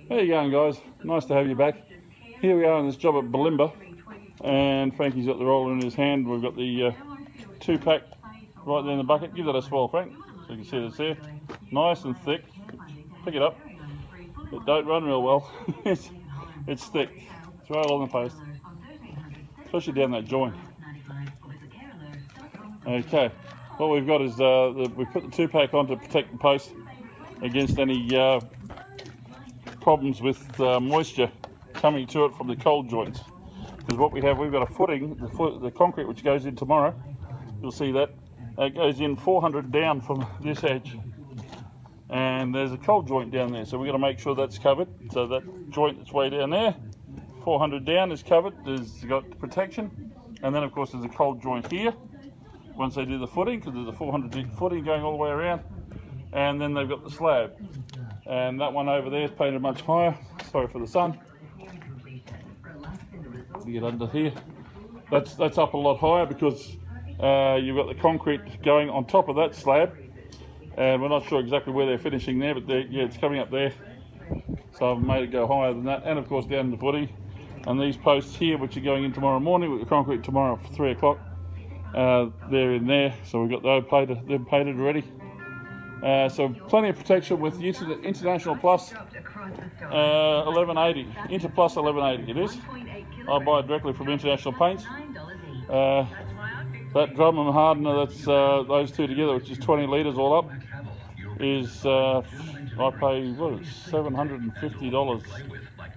How you going, guys? Nice to have you back. Here we are on this job at Bulimba, and Frankie's got the roller in his hand. We've got the 2-pack right there in the bucket. Give that a swirl, Frank, so you can see it's there. Nice and thick. Pick it up. It don't run real well. it's thick. Throw it along the post, especially down that joint. Okay, what we've got is we put the 2-pack on to protect the post against any problems with moisture coming to it from the cold joints. Because what we've got a footing, the concrete which goes in tomorrow. You'll see that it goes in 400 down from this edge, and there's a cold joint down there. So we've got to make sure that's covered. So that joint that's way down there, 400 down, is covered. There's got protection, and then of course there's a cold joint here. Once they do the footing, because there's a 400 footing going all the way around, and then they've got the slab. And that one over there is painted much higher. Sorry for the sun. Get under here. That's up a lot higher because you've got the concrete going on top of that slab, and we're not sure exactly where they're finishing there, but yeah, it's coming up there. So I've made it go higher than that, and of course down the footing. And these posts here, which are going in tomorrow morning with the concrete tomorrow for 3 o'clock, they're in there. So we've got those painted already. So plenty of protection with International Plus 1180, Inter Plus 1180 it is. I buy it directly from International Paints. That drum and hardener, that's those two together, which is 20 litres all up, is I pay $750,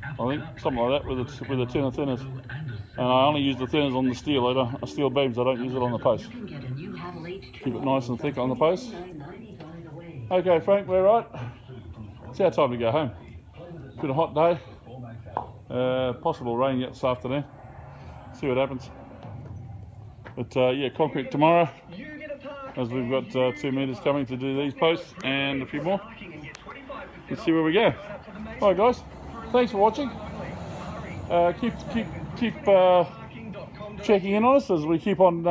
I think, something like that, with a tin of thinners. And I only use the thinners on the steel. Steel beams. I don't use it on the post. Keep it nice and thick on the post. Okay, Frank, we're right. It's our time to go home. It's been a hot day. Possible rain yet this afternoon. See what happens. But yeah, concrete tomorrow, as we've got 2 metres coming to do these posts and a few more. Let's see where we go. All right, guys. Thanks for watching. Keep checking in on us as we keep on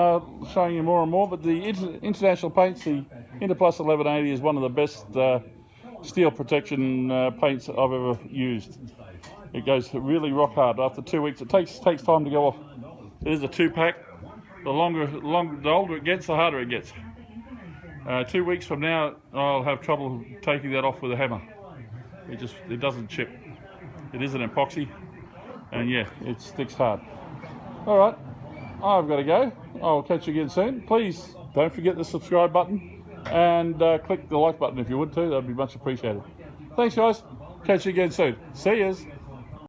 showing you more and more. But the International Paints, the Interplus 1180, is one of the best steel protection paints I've ever used. It goes really rock hard. After 2 weeks, it takes time to go off. It is a 2-pack. The older it gets, the harder it gets. 2 weeks from now, I'll have trouble taking that off with a hammer. It doesn't chip. It is an epoxy, and yeah, it sticks hard. All right, I've got to go. I'll catch you again soon. Please don't forget the subscribe button and click the like button if you would too. That'd be much appreciated. Thanks, guys. Catch you again soon. See yous.